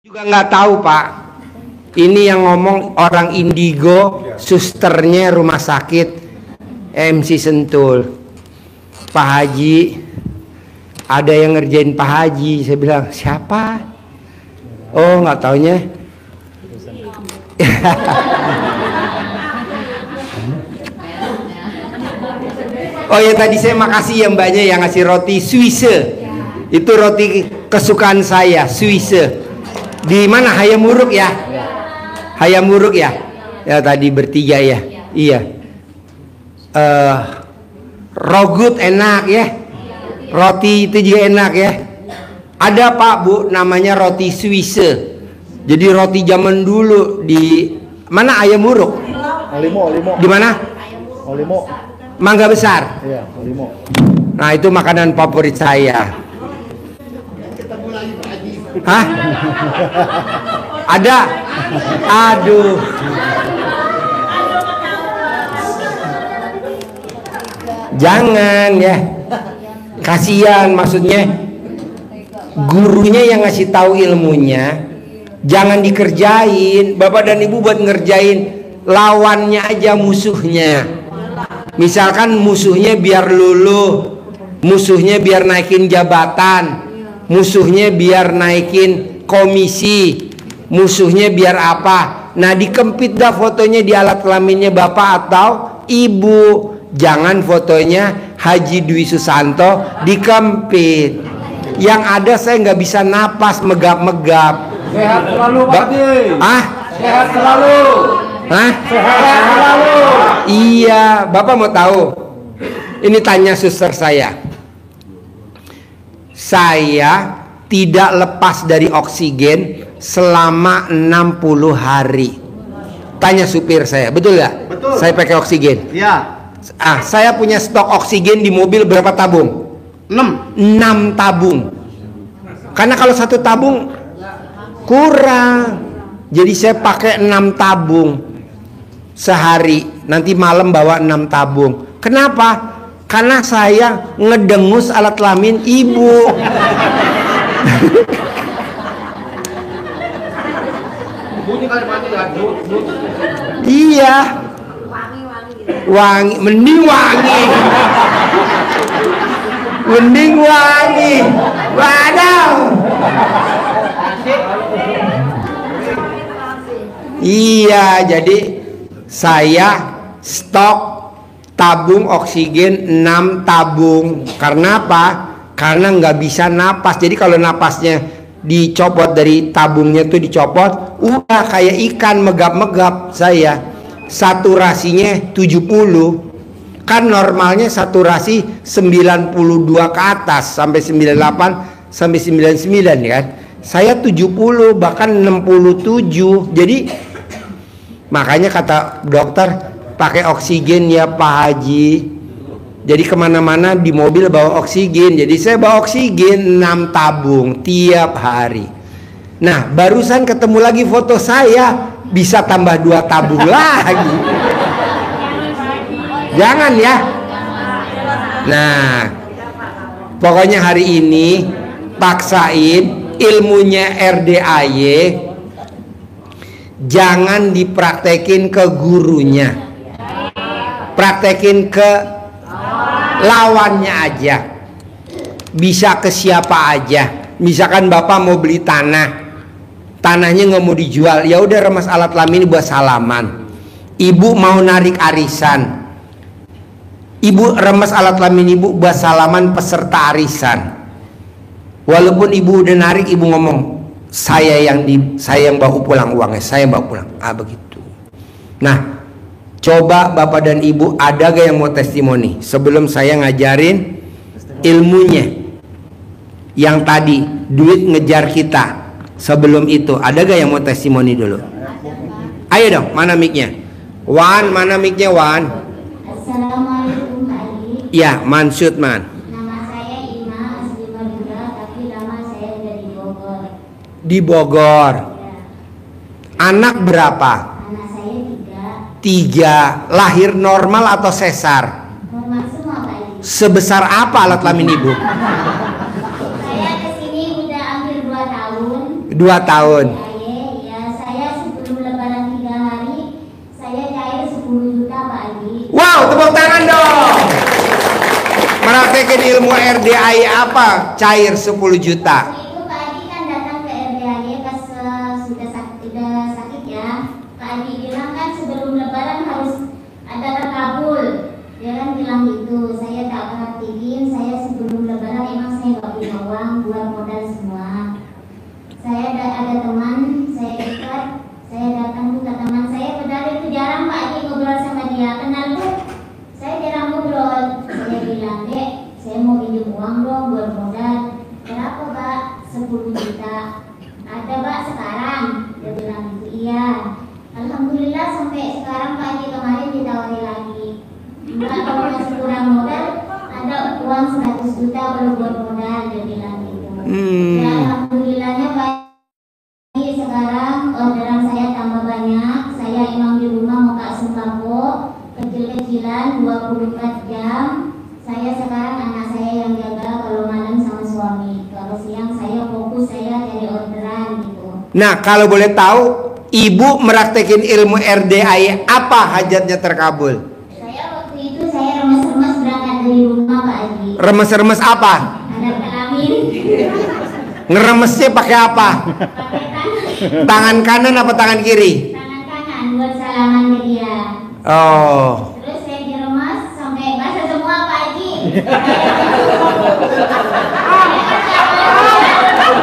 Juga nggak tahu Pak. Ini yang ngomong orang indigo, susternya rumah sakit MC Sentul. Pak Haji, ada yang ngerjain Pak Haji. Saya bilang siapa? Oh nggak taunya. Oh ya tadi saya makasih ya mbaknya yang ngasih roti Swiss. Itu roti kesukaan saya, Swiss. Di mana? Hayam Wuruk ya? Hayam Wuruk ya? Ya tadi bertiga ya. Iya. Rogut enak ya. Roti itu juga enak ya. Ada Pak Bu namanya roti Swiss. Jadi roti zaman dulu di mana? Hayam Wuruk. Olimo. Di mana? Olimo. Mangga Besar. Iya, Olimo. Nah itu makanan favorit saya. Hah? Ada? Aduh. Jangan ya. Kasihan, maksudnya gurunya yang ngasih tahu ilmunya jangan dikerjain. Bapak dan Ibu buat ngerjain lawannya aja, musuhnya. Misalkan musuhnya biar luluh, musuhnya biar naikin jabatan, musuhnya biar naikin komisi, musuhnya biar apa. Nah dikempit dah fotonya di alat kelaminnya Bapak atau Ibu. Jangan fotonya Haji Dwi Susanto dikempit. Yang ada saya nggak bisa napas, megap-megap. Sehat selalu Pak Haji. Sehat selalu. Hah? Sehat selalu. Iya, Bapak mau tahu? Ini tanya suster saya. Saya tidak lepas dari oksigen selama 60 hari. Tanya supir saya, betul nggak? Betul. Saya pakai oksigen. Iya. Saya punya stok oksigen di mobil berapa tabung? 6 tabung. Karena kalau 1 tabung kurang. Jadi saya pakai 6 tabung sehari. Nanti malam bawa 6 tabung. Kenapa? Karena saya ngedengus alat kelamin Ibu. Iya. Wangi, mending wangi. Mending wangi. Waduh. Iya, jadi saya stok tabung oksigen 6 tabung. Karena apa? Karena nggak bisa napas. Jadi kalau napasnya dicopot dari tabungnya tuh dicopot, udah kayak ikan megap-megap saya. Saturasinya 70. Kan normalnya saturasi 92 ke atas sampai 98 sampai 99 ya kan. Saya 70 bahkan 67. Jadi makanya kata dokter pakai oksigen ya Pak Haji. Jadi kemana-mana di mobil bawa oksigen. Jadi saya bawa oksigen 6 tabung tiap hari. Nah barusan ketemu lagi foto saya, bisa tambah 2 tabung lagi. Jangan ya. Nah pokoknya hari ini paksain ilmunya RDAY, jangan dipraktekin ke gurunya, praktekin ke lawannya aja. Bisa ke siapa aja. Misalkan Bapak mau beli tanahnya nggak mau dijual, ya udah remas alat kelamin buat salaman. Ibu mau narik arisan, Ibu remas alat kelamin Ibu buat salaman peserta arisan. Walaupun Ibu udah narik, Ibu ngomong saya yang bawa pulang uangnya, saya bawa pulang. Begitu. Nah coba Bapak dan Ibu ada gak yang mau testimoni sebelum saya ngajarin ilmunya yang tadi duit ngejar kita. Sebelum itu ada gak yang mau testimoni dulu? Ayo dong, mana mic-nya? Wan, mana mic-nya Wan? Assalamualaikum Pak Ali. Ya, Mansud Man. Nama saya Ima asli Madura, tapi lama saya udah di Bogor. Di Bogor. Ya. Anak berapa? Anak saya 3. 3. Lahir normal atau sesar? Normal semua Pak Ali. Sebesar apa alat kelamin Ibu? Saya kesini udah hampir 2 tahun. tahun. Ya, saya sebelum lebaran 3 hari, saya cair 10 juta Pak Haji. Wow, tepuk tangan dong. Meraktekin ilmu RDAI apa? Cair 10 juta. Itu Pak Haji kan datang ke RDAI pas sudah sakit ya. Pak Haji bilang kan sebelum lebaran harus ada terkabul. Dia kan bilang gitu. Saya tak perhatiin, saya sebelum lebaran emang saya gak punya uang buat modal semua. Saya ada teman, saya dekat, saya datang ke teman saya, padahal itu jarang Pak Haji ngobrol sama dia. Kenal tuh, saya jarang ngobrol. Saya bilang, Dek, saya mau pinjam uang dong buat modal. Berapa Pak? 10 juta. Ada Pak sekarang? Dia bilang gitu, iya. Alhamdulillah sampai sekarang Pak Haji kemarin ditawari lagi. Enggak, kalau masih kurang modal, ada uang 100 juta baru buat modal, dia bilang gitu. Ya, alhamdulillahnya Pak Haji sekarang orderan saya tambah banyak. Saya emang di rumah mau kak sembako kecil-kecilan 24 jam. Saya sekarang anak saya yang jaga, kalau malam sama suami, kalau siang saya fokus saya cari orderan gitu. Nah, kalau boleh tahu, ibu meraktekin ilmu RDAI apa hajatnya terkabul? Saya waktu itu saya remes-remes berangkat dari rumah Pak Haji. Remes-remes apa? Ada kelamin. Ngeremesnya pakai apa? Pakai tangan. Tangan kanan apa tangan kiri? Tangan kanan buat salaman ke dia. Oh. Terus saya diremas sampai basah semua Pak Haji.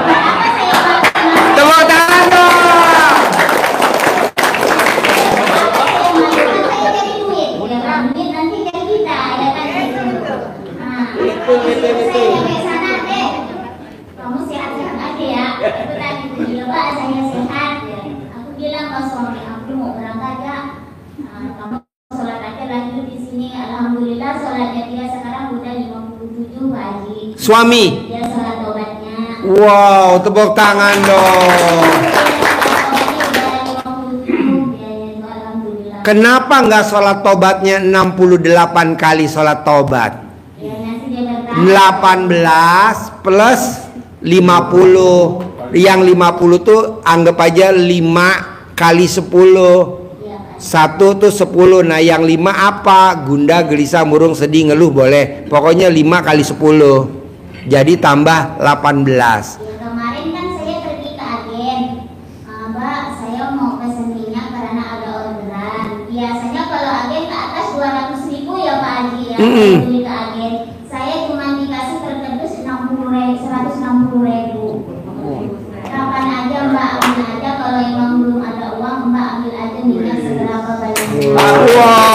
Kenapa saya makan? Tepuk tangan dong. Saya jadi duit. Ya kan, duit nanti jadi kita, ya kan gitu. Nah, saya sampai sana, Dek. Kamu sehat-sehat aja ya. Itu tadi iya Pak, saya sehat. Ya. Aku bilang ke suami aku mau berangkat ya. Kamu sholat aja lagi di sini. Alhamdulillah sholatnya dia sekarang udah 57 Pak Haji. Suami. Dia sholat tobatnya. Wow, tepuk tangan dong. Kenapa nggak sholat tobatnya 68 kali sholat tobat? Ya, nanti dia bertahan. 18 plus 50. Yang 50 tuh anggap aja 5 kali 10. Iya, Pak. 1 tuh 10. Nah yang 5 apa? Gundah, gelisah, murung, sedih, ngeluh boleh. Pokoknya 5 kali 10. Jadi tambah 18. Ya, kemarin kan saya pergi ke agen. Mbak, saya mau pesen minyak karena ada orderan. Biasanya kalau agen ke atas 200.000 ya Pak Haji ya. Saya beli ke agen. Saya cuma dikasih terkendus 160.000. Kapan aja Mbak, ambil aja. Kalau emang belum ada uang Mbak ambil aja minyak seberapa banyaknya. Wow.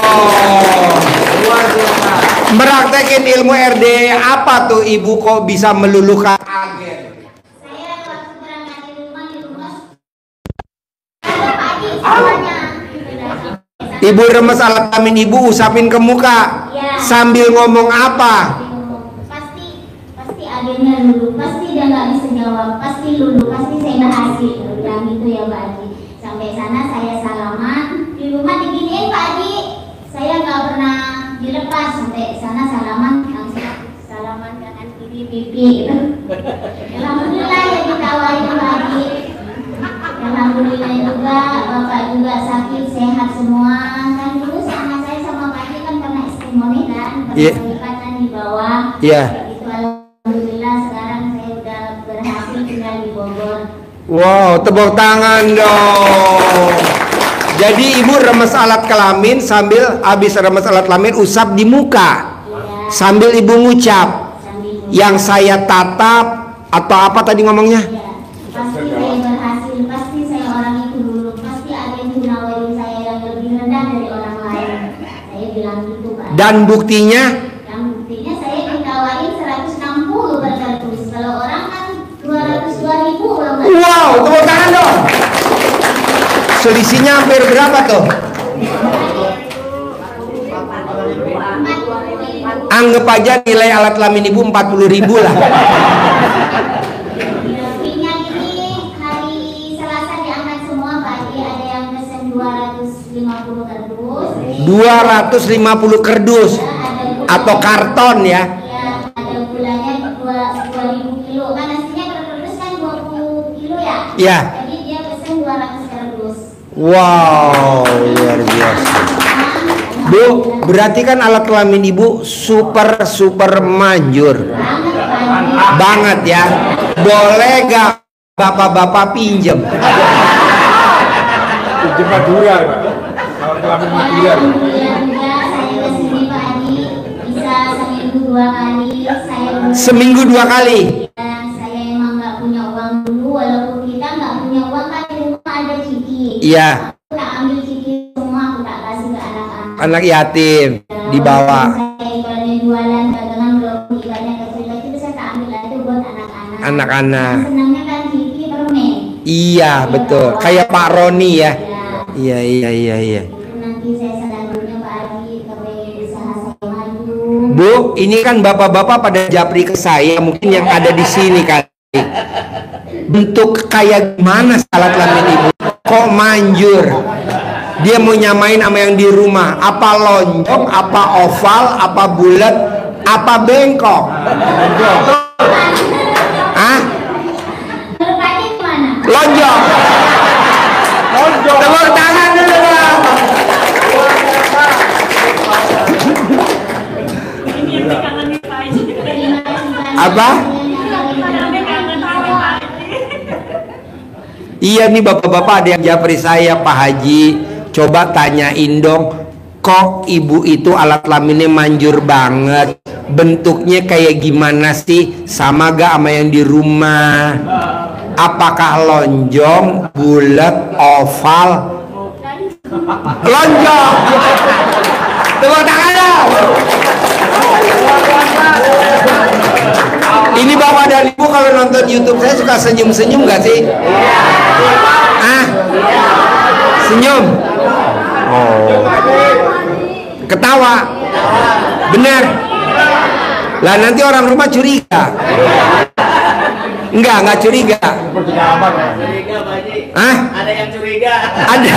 Meraktekin ilmu RD apa tuh ibu kok bisa meluluhkan agen? Saya waktu berangkat di rumah ada Pak Haji semuanya. Ibu remes alat kelamin ibu usapin ke muka. Ya. Sambil ngomong apa? Pasti agennya lulu, pasti dia nggak bisa jawab, pasti lulu, pasti saya berhasil, bilang gitu ya Pak Haji. Sampai sana saya salaman, di rumah diginiin Pak Haji, saya nggak pernah dilepas. Sampai sana salaman, langsung salaman kanan kiri pipi gitu. Alhamdulillah ya ditawarin Pak Haji. Alhamdulillah juga Bapak juga sakit sehat semua. Kan dulu sama saya sama Pak Haji kan pernah testimoni kan, pernah kelipatan di bawah. Iya. Itu alhamdulillah sekarang saya udah berhasil tinggal di Bogor. Wow, tepuk tangan dong. Jadi ibu remes alat kelamin sambil habis remes alat kelamin usap di muka. Iya. Sambil ibu ngucap, Sambil yang saya tatap atau apa tadi ngomongnya? Iya. Pasti saya berhasil, pasti saya orang itu dulu, pasti ada yang nawarin saya yang lebih rendah dari orang lain. Saya bilang gitu Pak. Dan buktinya? Yang buktinya saya ditawarin 160 per kardus. Kalau orang kan 202.000 loh Mas. Wow, tepuk tangan dong. Selisihnya hampir berapa tuh? Anggap aja nilai alat kelamin ibu 40.000 lah. Minyak ini hari Selasa diangkat semua Pak Haji. Ada yang pesen 250 kardus. 250 kardus atau karton ya. Ya, ada gulanya 2.000 kilo. Kan aslinya per kardus kan 20 kilo ya. Ya. Jadi dia pesen 200 kardus. Wow, luar biasa. Bu, berarti kan alat kelamin ibu super manjur. Banget ya. Boleh gak bapak-bapak pinjem? Pinjem Madura, Pak. Kalau kelamin Madura. Alhamdulillah saya kesini Pak Haji bisa seminggu 2 kali. Seminggu 2 kali. Saya emang nggak punya uang dulu, walaupun kita nggak punya uang kan di rumah ada ciki. Iya. Aku tak ambil ciki semua, aku tak kasih ke anak-anak. Anak yatim dibawa. Saya ibaratnya jualan dagangan walaupun ibaratnya kecil-kecil saya tak ambil aja buat anak-anak. Anak-anak. Senangnya kan ciki permen. Iya betul. Kayak Pak Roni ya. Iya. Nanti saya selanjutnya Pak Haji kepengen usaha saya maju. Bu, ini kan bapak-bapak pada japri ke saya, mungkin yang ada di sini kali. Bentuk kayak gimana alat kelamin ibu? Kok manjur? Dia mau nyamain sama yang di rumah. Apa lonjong, apa oval, apa bulat, apa bengkok? Hah? Berpakaian gimana? Lonjong. Tepuk tangan dulu dong. Apa? Iya nih bapak-bapak, ada yang japri saya, Pak Haji, coba tanyain dong, kok ibu itu alat kelaminnya manjur banget, bentuknya kayak gimana sih, sama gak sama yang di rumah? Apakah lonjong, bulat, oval? Lonjong. Tepuk tangan dong. Ini bapak dan ibu kalau nonton YouTube saya suka senyum-senyum gak sih? Ah? Senyum? Oh. Ketawa? Bener? Lah nanti orang rumah curiga. Enggak curiga. Curiga, Pak Haji. Hah? Ada yang curiga. Ada.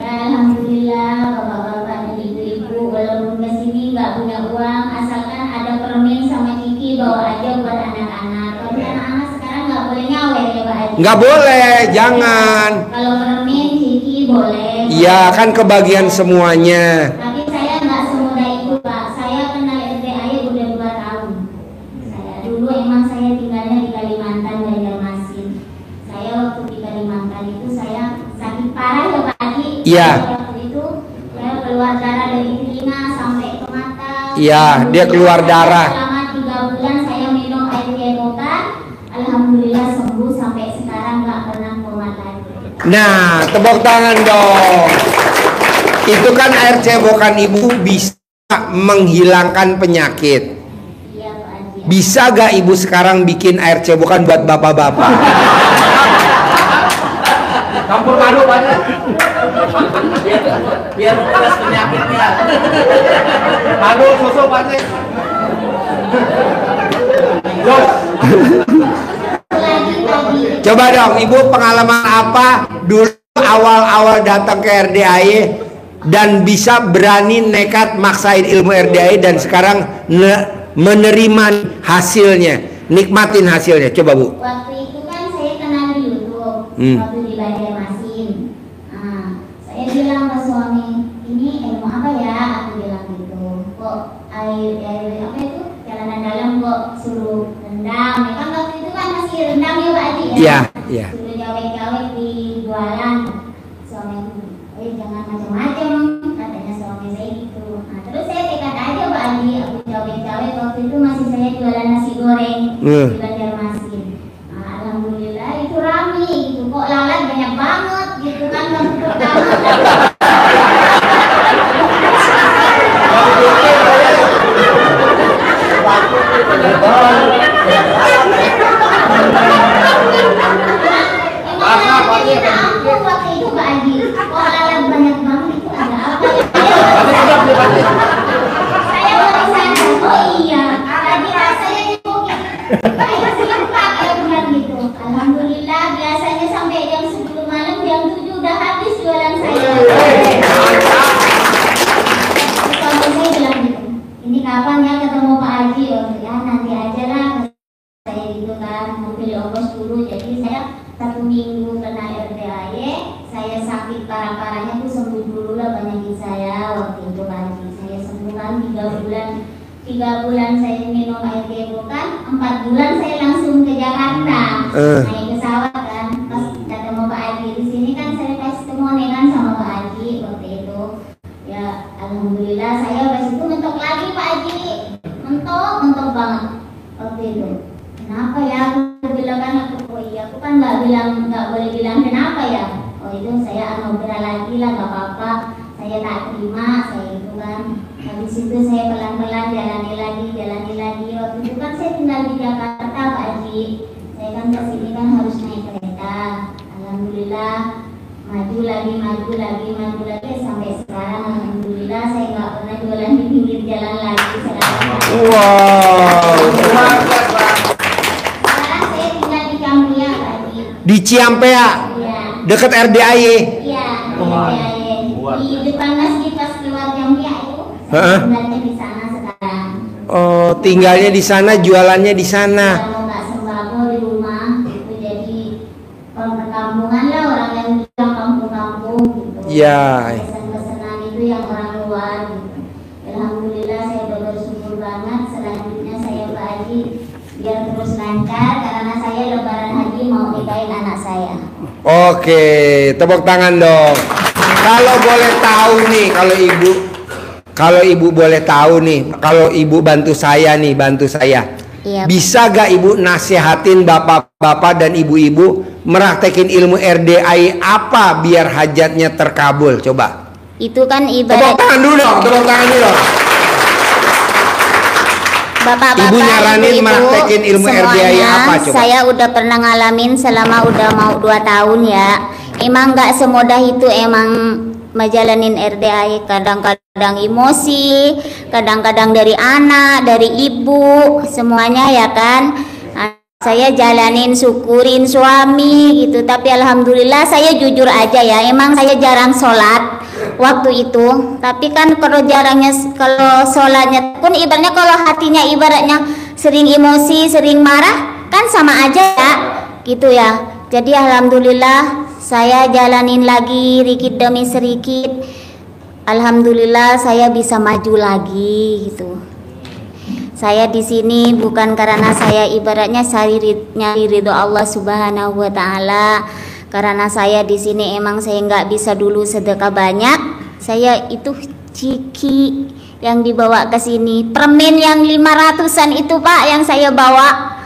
Alhamdulillah bapak-bapak dan ibu-ibu walaupun kesini nggak punya uang asalkan ada permen sama ciki bawa aja buat anak-anak. Tapi anak-anak sekarang nggak boleh nyawer ya Pak Haji. Nggak boleh, jangan. Kalau permen ciki boleh. Iya kan kebagian semuanya. Tapi saya nggak semudah itu Pak. Saya kenal RDAY udah 2 tahun. Saya dulu emang saya tinggalnya di Kalimantan Banjarmasin. Saya waktu di Kalimantan itu saya sakit parah ya Pak Haji. Iya. Waktu itu saya keluar darah dari telinga sampai ke mata. Iya, dia keluar darah. Selama 3 bulan saya minum air cebokan. Alhamdulillah sembuh sampai sekarang nggak pernah kumat lagi. Nah, tepuk tangan dong. Itu kan air cebokan ibu bisa menghilangkan penyakit. Iya Pak Haji. Bisa gak ibu sekarang bikin air cebokan buat bapak-bapak? Campur madu banyak. Biar bebas penyakitnya. Madu susu banyak. Coba dong, ibu pengalaman apa dulu awal-awal datang ke RDAY dan bisa berani nekat maksain ilmu RDAY dan sekarang menerima hasilnya, nikmatin hasilnya. Coba Bu. Waktu itu kan saya kenal di YouTube, waktu di Banjarmasin. Nah, saya bilang ke suami, ini ilmu apa ya? Aku bilang gitu. Kok air apa itu? Jalanan dalam kok suruh rendam. Ya kan waktu itu kan masih rendam ya Pak Haji ya? Iya, iya. Suruh jawek-jawek di jualan. Suamiku, jangan macam-macam, katanya suami saya gitu. Nah, terus saya tekad aja Pak Haji, aku jawek-jawek waktu itu masih saya jualan nasi goreng di Banjarmasin. Nah, alhamdulillah itu rame gitu, kok lalat banyak banget gitu kan waktu pertama. Emang cerita aku waktu itu Pak Haji, kok lalat banyak banget itu ada apa ya? Saya baru sadar, oh iya, tadi rasanya nyukukin. Saya simpak ya benar gitu. Alhamdulillah biasanya sampai jam 10 malam, jam 7 udah habis jualan saya. 1 minggu kena RDAY, saya sakit parah-parahnya tuh sembuh dulu lah penyakit saya waktu itu Pak Haji. Saya sembuh kan 3 bulan saya minum air gerokan, 4 bulan saya langsung ke Jakarta, naik pesawat kan. Pas ketemu Pak Haji di sini kan saya kasih temuan kan sama Pak Haji waktu itu. Ya alhamdulillah saya pas itu mentok lagi Pak Haji, mentok banget waktu itu. Kenapa ya? Aku bilang kan aku kan nggak boleh bilang kenapa ya. Oh itu saya anugerah lagi lah, nggak apa-apa. Saya tak terima, saya itu kan. Habis itu saya pelan-pelan jalani lagi. Waktu itu kan saya tinggal di Jakarta Pak Haji. Saya kan ke sini kan harus naik kereta. Alhamdulillah maju lagi sampai sekarang. Alhamdulillah saya nggak pernah jualan di pinggir jalan lagi sekarang. Wow. Sekarang saya tinggal di Ciampea Pak Haji. Di Ciampea, Iya. dekat RDAY. Iya, di depan masjid pas keluar Ciampea itu. Heeh. Tinggalnya di sana sekarang. Oh, tinggalnya di sana, jualannya di sana. Kalau nggak sembako di rumah itu jadi perkampungan lah, orang yang bilang kampung-kampung gitu. Ya. Pesan-pesanan itu yang orang luar gitu. Alhamdulillah saya udah bersyukur banget. Selanjutnya saya Pak Haji biar terus lancar karena saya lebaran haji mau nikahin anak saya. Oke, tepuk tangan dong. Kalau boleh tahu nih, kalau ibu boleh tahu nih, kalau ibu bantu saya. Iya. Bisa gak ibu nasihatin bapak-bapak dan ibu-ibu meraktekin ilmu RDAY apa biar hajatnya terkabul? Coba. Itu kan Tepuk ibarat tangan dulu dong. bapak-bapak, Ibu nyaranin ibu-ibu, meraktekin ilmu RDAY semuanya apa coba? saya udah pernah ngalamin selama udah mau 2 tahun ya. Emang nggak semudah itu emang ngejalanin RDAY, kadang-kadang emosi, kadang-kadang dari anak, dari ibu, semuanya ya kan. Nah, saya jalanin, syukurin suami gitu, tapi alhamdulillah saya jujur aja ya, emang saya jarang sholat waktu itu. Tapi kan kalau sholatnya pun ibaratnya kalau hatinya ibaratnya sering emosi, sering marah, kan sama aja ya, gitu ya. Jadi alhamdulillah saya jalanin lagi sedikit demi sedikit. Alhamdulillah saya bisa maju lagi gitu. Saya di sini bukan karena saya ibaratnya nyari ridho Allah Subhanahu wa taala. Karena saya di sini emang saya nggak bisa dulu sedekah banyak. Saya itu ciki yang dibawa ke sini. Permen yang 500-an itu Pak yang saya bawa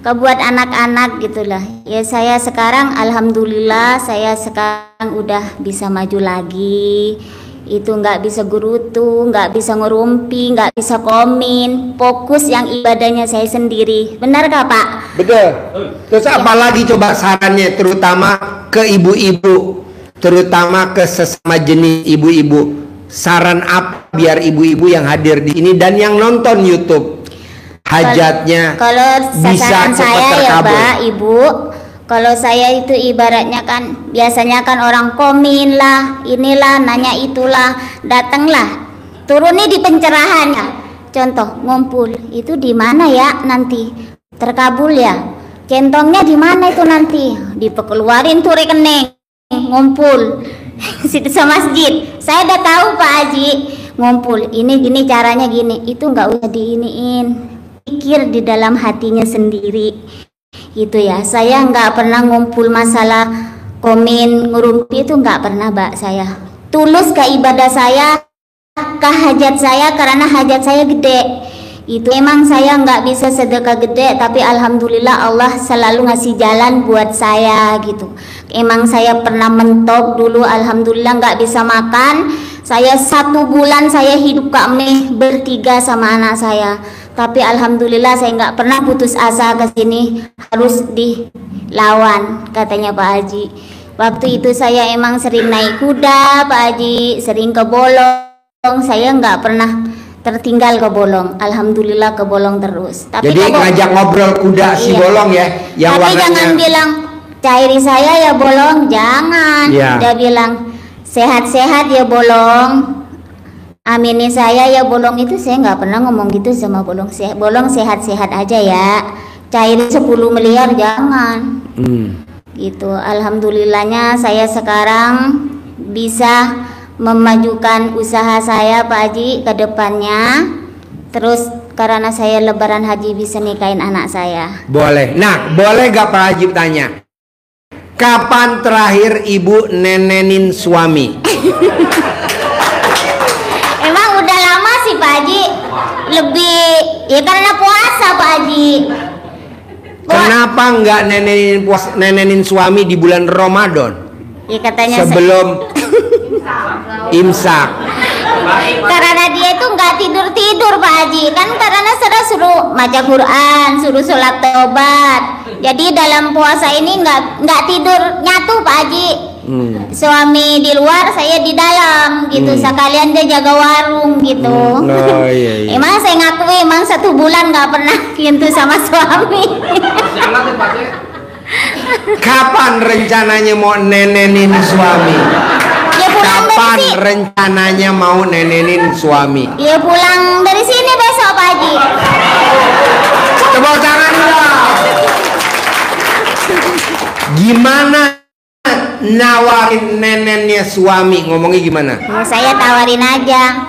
buat anak-anak gitulah. Ya saya sekarang alhamdulillah saya sekarang udah bisa maju lagi. Itu nggak bisa gerutu, nggak bisa ngerumpi, nggak bisa komen, fokus yang ibadahnya saya sendiri. Benar gak Pak? Betul. Terus apa lagi coba sarannya, terutama ke ibu-ibu, terutama ke sesama jenis ibu-ibu. Saran apa biar ibu-ibu yang hadir di ini dan yang nonton YouTube hajatnya kalau bisa saran cepat saya ya terkabul? Pak, Ibu, kalau saya itu ibaratnya kan biasanya kan orang komen lah, inilah, nanya itulah, datanglah, turuni di pencerahan ya. Contoh ngumpul itu di mana ya nanti terkabul ya? Centongnya di mana itu nanti? Dipekeluarin tuh rekening, ngumpul situ sama masjid. Saya udah tahu Pak Haji, ngumpul ini gini caranya gini, itu nggak usah diiniin. Pikir di dalam hatinya sendiri gitu ya. Saya nggak pernah ngumpul masalah komen ngerumpi, itu nggak pernah Mbak. Saya tulus ke ibadah saya, ke hajat saya, karena hajat saya gede. Itu emang saya nggak bisa sedekah gede, tapi alhamdulillah Allah selalu ngasih jalan buat saya gitu. Emang saya pernah mentok dulu, alhamdulillah nggak bisa makan. Saya 1 bulan saya hidup kami bertiga sama anak saya. Tapi alhamdulillah saya nggak pernah putus asa ke sini, harus dilawan katanya Pak Haji. Waktu itu saya emang sering naik kuda Pak Haji, sering ke bolong. Saya nggak pernah tertinggal ke bolong, alhamdulillah ke bolong terus. Tapi jadi ngajak ngobrol kuda si bolong ya, yang tapi warnanya. jangan bilang cairi saya ya bolong, jangan. Ya. Dia bilang sehat-sehat ya bolong, amini saya ya bolong. Itu saya nggak pernah ngomong gitu sama bolong. Bolong sehat-sehat aja ya, cair 10 miliar jangan. Gitu. Alhamdulillahnya saya sekarang bisa memajukan usaha saya Pak Haji ke depannya. Terus karena saya lebaran haji bisa nikahin anak saya. Boleh. Nah, boleh gak Pak Haji tanya? Kapan terakhir ibu nenenin suami? Emang udah lama sih Pak Haji. Lebih ya karena puasa Pak Haji. Kenapa nggak nenenin suami di bulan Ramadan? Ya katanya sebelum imsak. Karena dia itu nggak tidur Pak Haji, kan karena suruh baca Quran, suruh sholat taubat. Jadi dalam puasa ini nggak tidur nyatu Pak Haji. Suami di luar, saya di dalam gitu. Sekalian dia jaga warung gitu. Oh, iya. Emang saya ngakui emang 1 bulan nggak pernah gitu sama suami. Kapan rencananya mau nenenin suami? Ya pulang Kapan dari sini. rencananya mau nenenin suami? Ya pulang dari sini besok Pak Haji. Tepuk tangan dong. Gimana nawarin nenennya suami? Ngomongnya gimana? Ya, saya tawarin aja.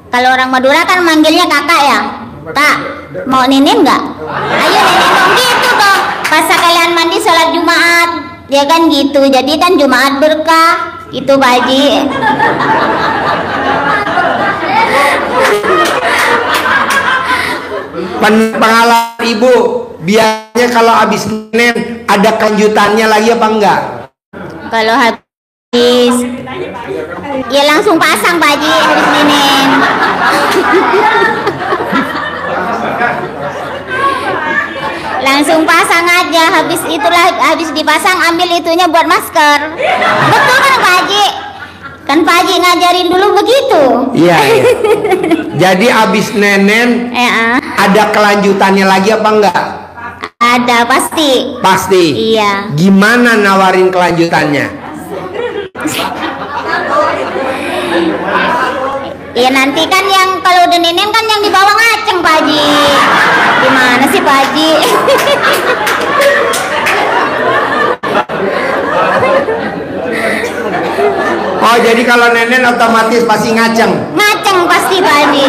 Kalau orang Madura kan manggilnya kakak ya. Kak, mau nenek nggak? Ayo nenek dong gitu dong. Pas sekalian mandi sholat Jumat, ya kan gitu. Jadi kan Jumat berkah. Itu Pak Haji. Pengalaman ibu, biasanya kalau habis nenen ada kelanjutannya lagi apa enggak? Kalau habis ya langsung pasang Pak Haji habis nenek. Langsung pasang aja, habis dipasang ambil itunya buat masker. Betul kan Pak Haji? Kan Pak Haji ngajarin dulu begitu. Iya. Jadi abis nenen ada kelanjutannya lagi apa enggak? Ada pasti. Pasti. Iya. Gimana nawarin kelanjutannya? Ya nanti kan yang kalau udah nenek kan yang dibawa ngaceng Pak Haji. Gimana sih Pak Haji? Oh jadi kalau nenen otomatis pasti ngaceng. Ngaceng pasti Pak Haji.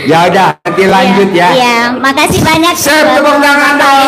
Ya udah nanti lanjut ya. Iya, makasih banyak. Tepuk tangan dong.